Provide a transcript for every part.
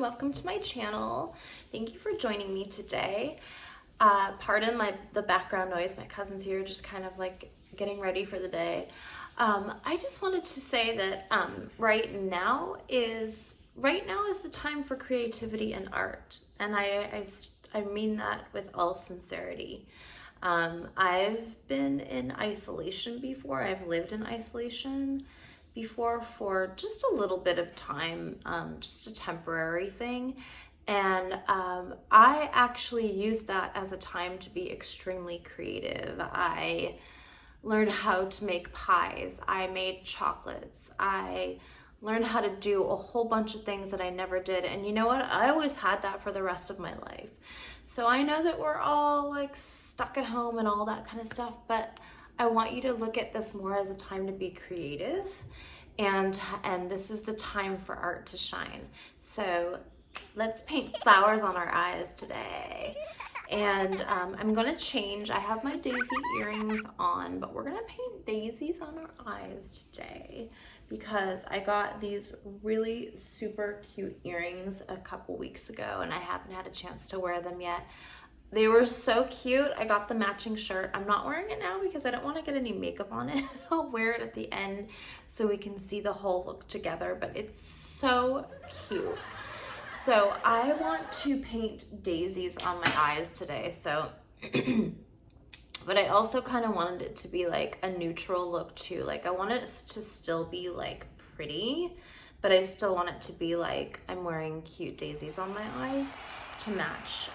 and welcome to my channel. Thank you for joining me today. Pardon the background noise. My cousin's here just kind of like getting ready for the day. I just wanted to say that right now is the time for creativity and art, and I mean that with all sincerity. I've been in isolation before. I've lived in isolation before for just a little bit of time, just a temporary thing. And I actually used that as a time to be extremely creative. I learned how to make pies. I made chocolates. I learned how to do a whole bunch of things that I never did. And you know what? I always had that for the rest of my life. So I know that we're all like stuck at home and all that kind of stuff, but I want you to look at this more as a time to be creative, and this is the time for art to shine. So let's paint flowers on our eyes today. And I'm gonna change. I have my daisy earrings on, but we're gonna paint daisies on our eyes today because I got these really super cute earrings a couple weeks ago and I haven't had a chance to wear them yet. They were so cute. I got the matching shirt. I'm not wearing it now because I don't want to get any makeup on it. I'll wear it at the end so we can see the whole look together, but it's so cute. So I want to paint daisies on my eyes today. So, but I also kind of wanted it to be like a neutral look too. Like I want it to still be like pretty, but I still want it to be like I'm wearing cute daisies on my eyes to match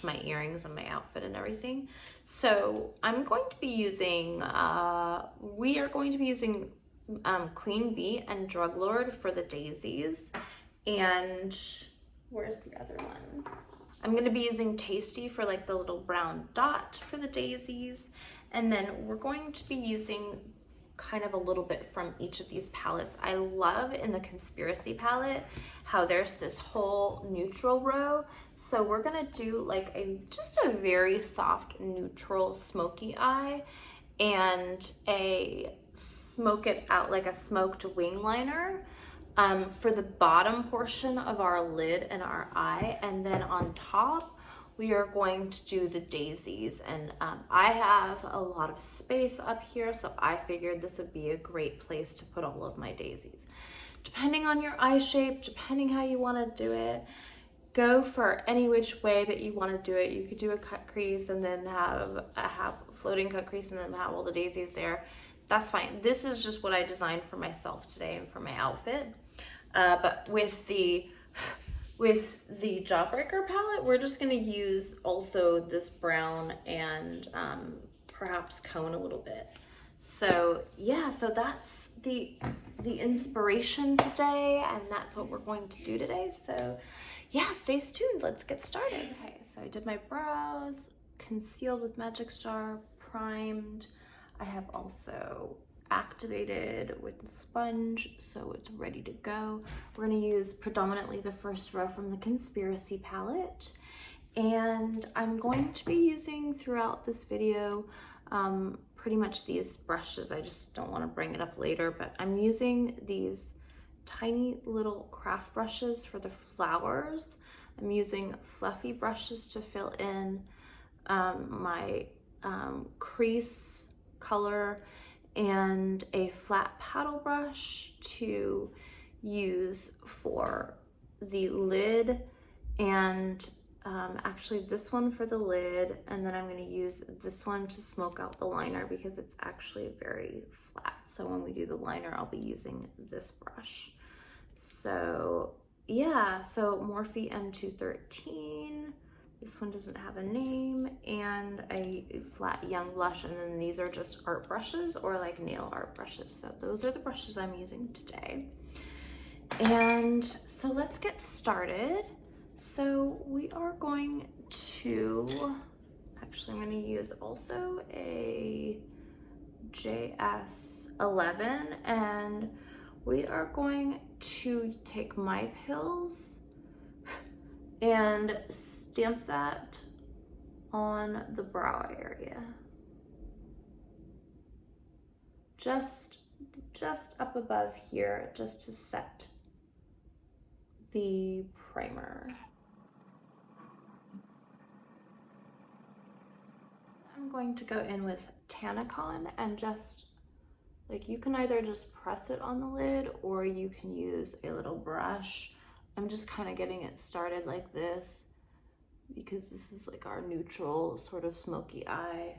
my earrings and my outfit and everything. So I'm going to be using, we are going to be using Queen Bee and Drug Lord for the daisies. And where's the other one? I'm going to be using Tasty for like the little brown dot for the daisies. And then we're going to be using kind of a little bit from each of these palettes. I love in the Conspiracy palette how there's this whole neutral row. So we're gonna do like just a very soft neutral smoky eye and a smoke it out like a smoked wing liner for the bottom portion of our lid and our eye. And then on top, we are going to do the daisies, and I have a lot of space up here, so I figured this would be a great place to put all of my daisies. Depending on your eye shape, depending how you want to do it, go for any which way that you want to do it. You could do a cut crease and then have a floating cut crease and then have all the daisies there. That's fine. This is just what I designed for myself today and for my outfit. But with the Jawbreaker palette, we're just going to use also this brown and perhaps cone a little bit. So yeah, so that's the inspiration today, and that's what we're going to do today. So yeah, stay tuned. Let's get started. Okay, so I did my brows, concealed with Magic Star, primed. I have also activated with the sponge, so it's ready to go. We're going to use predominantly the first row from the Conspiracy palette, and I'm going to be using throughout this video pretty much these brushes. I just don't want to bring it up later, but I'm using these tiny little craft brushes for the flowers. I'm using fluffy brushes to fill in my crease color, and a flat paddle brush to use for the lid, and actually this one for the lid, and then I'm going to use this one to smoke out the liner because it's actually very flat. So when we do the liner, I'll be using this brush. So yeah, so Morphe M213. This one doesn't have a name, and a flat young blush, and then these are just art brushes or like nail art brushes. So those are the brushes I'm using today. And so let's get started. So we are going to, actually I'm going to use also a JS11, and we are going to take My Pills and stamp that on the brow area. Just up above here, just to set the primer. I'm going to go in with Tannicon and just, like, you can either just press it on the lid or you can use a little brush. I'm just kind of getting it started like this because this is like our neutral sort of smoky eye.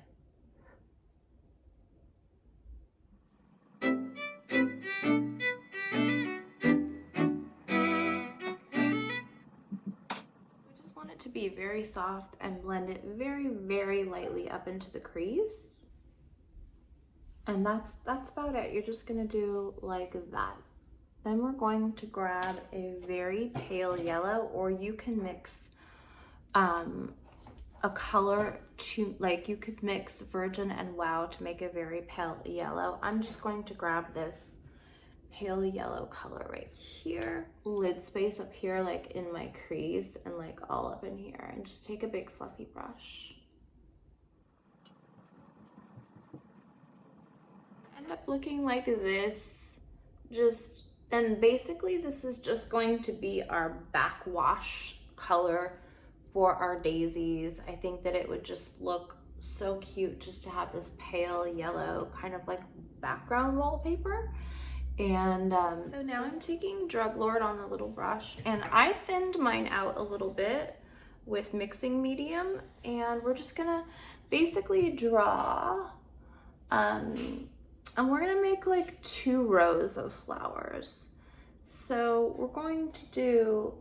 To be very soft and blend it very, very lightly up into the crease. And that's about it. You're just gonna do like that. Then we're going to grab a very pale yellow, or you can mix a color to, like, you could mix Virgin and Wow to make a very pale yellow. I'm just going to grab this pale yellow color right here, lid space up here, like in my crease and like all up in here, and just take a big fluffy brush. End up looking like this, and basically this is just going to be our backwash color for our daisies. I think that it would just look so cute just to have this pale yellow kind of like background wallpaper. And so now I'm taking Drug Lord on the little brush, and I thinned mine out a little bit with mixing medium, and we're just gonna basically draw, and we're gonna make like 2 rows of flowers. So we're going to do,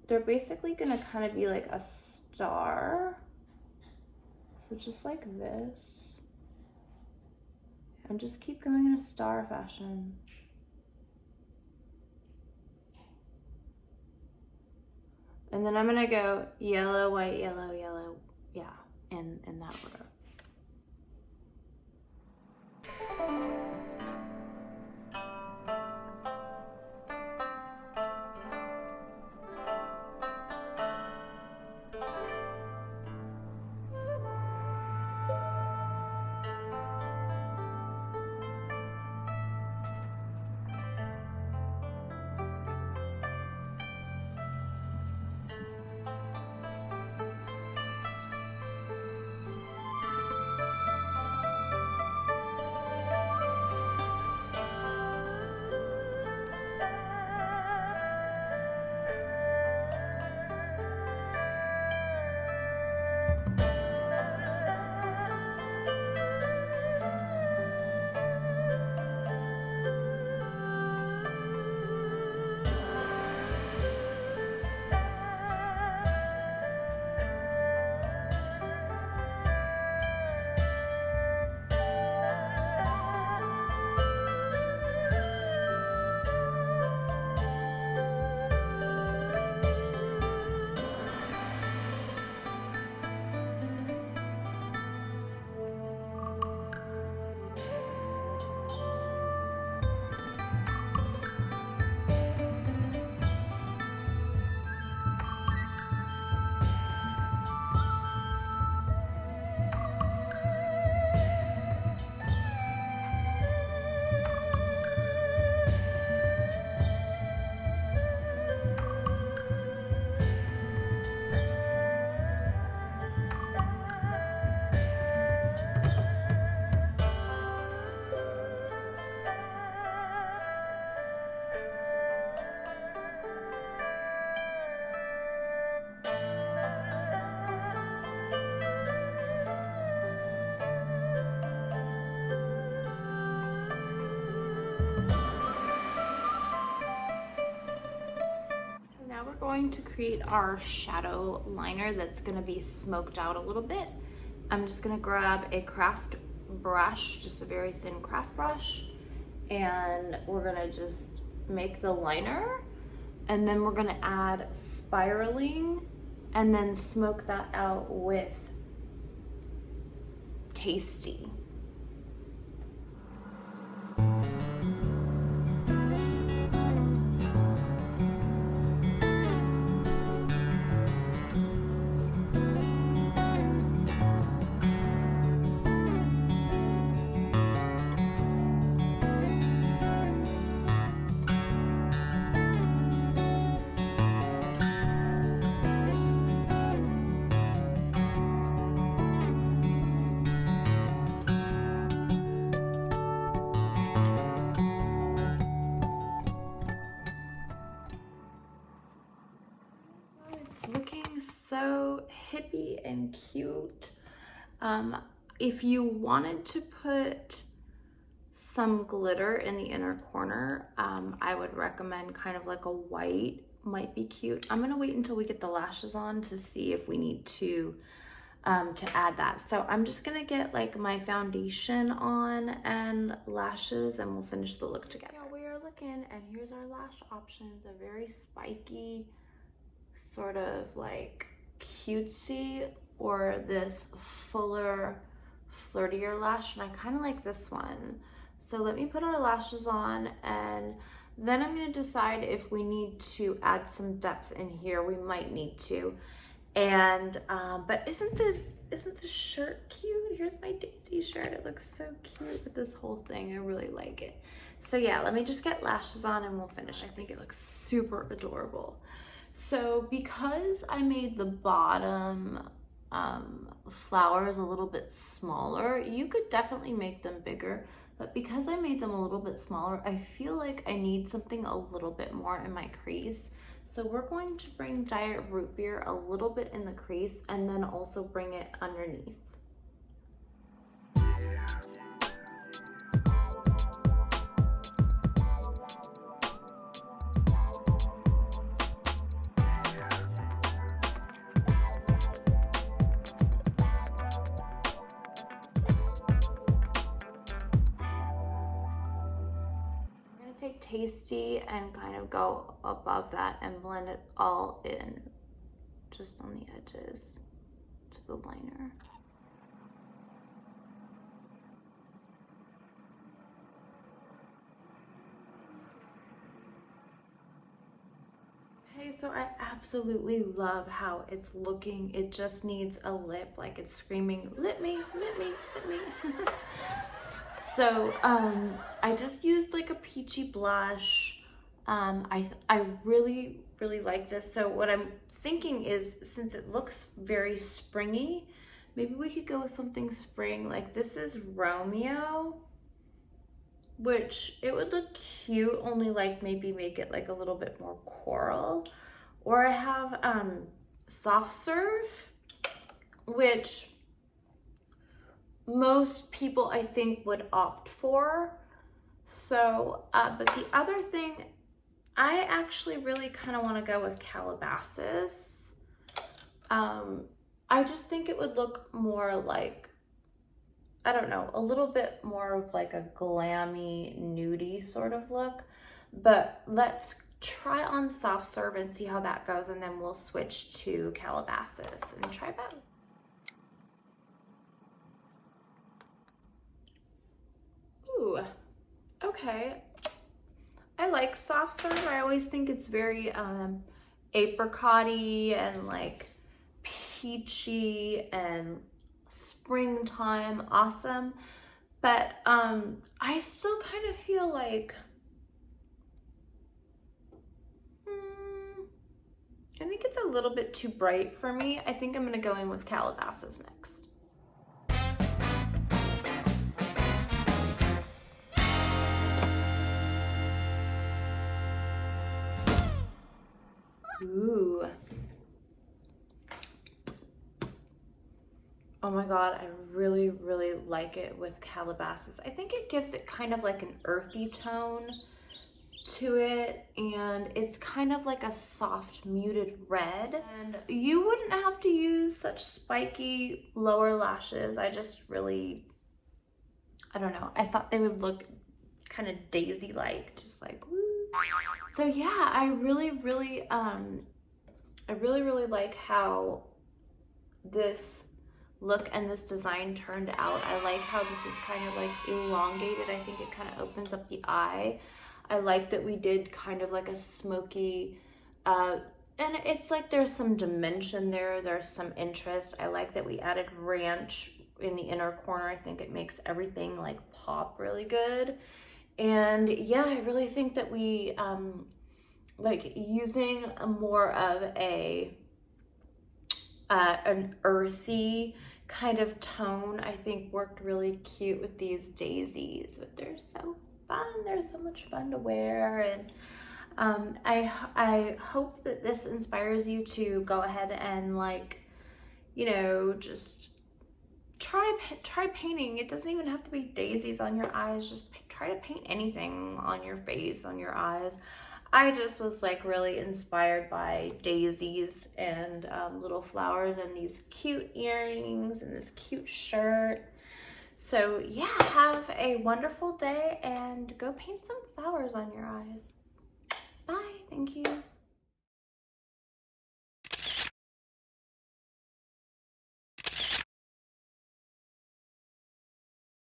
they're basically gonna kind of be like a star. So just like this, and just keep going in a star fashion. And then I'm gonna go yellow, white, yellow, yellow, yeah, in that order. Going to create our shadow liner that's going to be smoked out a little bit. I'm just going to grab a craft brush, just a very thin craft brush, and we're going to just make the liner, and then we're going to add spiraling and then smoke that out with Tasty. so hippie and cute. If you wanted to put some glitter in the inner corner, I would recommend kind of like a white, might be cute. I'm gonna wait until we get the lashes on to see if we need to add that. So I'm just gonna get like my foundation on and lashes, and we'll finish the look together. Yeah, we are looking, and here's our lash options. A very spiky, sort of like cutesy, or this fuller, flirtier lash, and I kind of like this one. So let me put our lashes on, and then I'm gonna decide if we need to add some depth in here. We might need to. And but isn't the shirt cute? Here's my Daisy shirt. It looks so cute with this whole thing. I really like it. So yeah, let me just get lashes on and we'll finish. I think it looks super adorable. So because I made the bottom flowers a little bit smaller, you could definitely make them bigger, but because I made them a little bit smaller, I feel like I need something a little bit more in my crease. So we're going to bring Diet Root Beer a little bit in the crease and then also bring it underneath. Take Tasty and kind of go above that and blend it all in, just on the edges to the liner. Okay, so I absolutely love how it's looking. It just needs a lip, like it's screaming, lip me, lip me, lip me. So I just used like a peachy blush. I really like this. So what I'm thinking is, since it looks very springy, maybe we could go with something spring. Like this is Romeo, which it would look cute, only like maybe make it like a little bit more coral. Or I have Soft Serve, which most people I think would opt for. So but the other thing, I actually really kind of want to go with Calabasas. I just think it would look more like, I don't know, a little bit more of like a glammy, nudie sort of look. But let's try on Soft Serve and see how that goes, and then we'll switch to Calabasas and try both. Ooh, okay. I like Soft Serve. I always think it's very apricot-y and like peachy and springtime awesome. But I still kind of feel like I think it's a little bit too bright for me. I think I'm gonna go in with Calabasas next. Ooh. Oh my God, I really like it with Calabasas. I think it gives it kind of like an earthy tone to it, and it's kind of like a soft muted red. And you wouldn't have to use such spiky lower lashes. I just really, I don't know, I thought they would look kind of daisy-like, just like woo. So yeah, I really like how this look and this design turned out. I like how this is kind of like elongated. I think it kind of opens up the eye. I like that we did kind of like a smoky, and it's like there's some dimension there, there's some interest. I like that we added ranch in the inner corner. I think it makes everything like pop really good. And yeah, I really think that we like using a more of a an earthy kind of tone, I think worked really cute with these daisies. But they're so fun, they're so much fun to wear. And I hope that this inspires you to go ahead and, like, you know, just try painting. It doesn't even have to be daisies on your eyes. Just try to paint anything on your face, on your eyes. I just was like really inspired by daisies and little flowers and these cute earrings and this cute shirt. So yeah, have a wonderful day and go paint some flowers on your eyes. Bye. Thank you.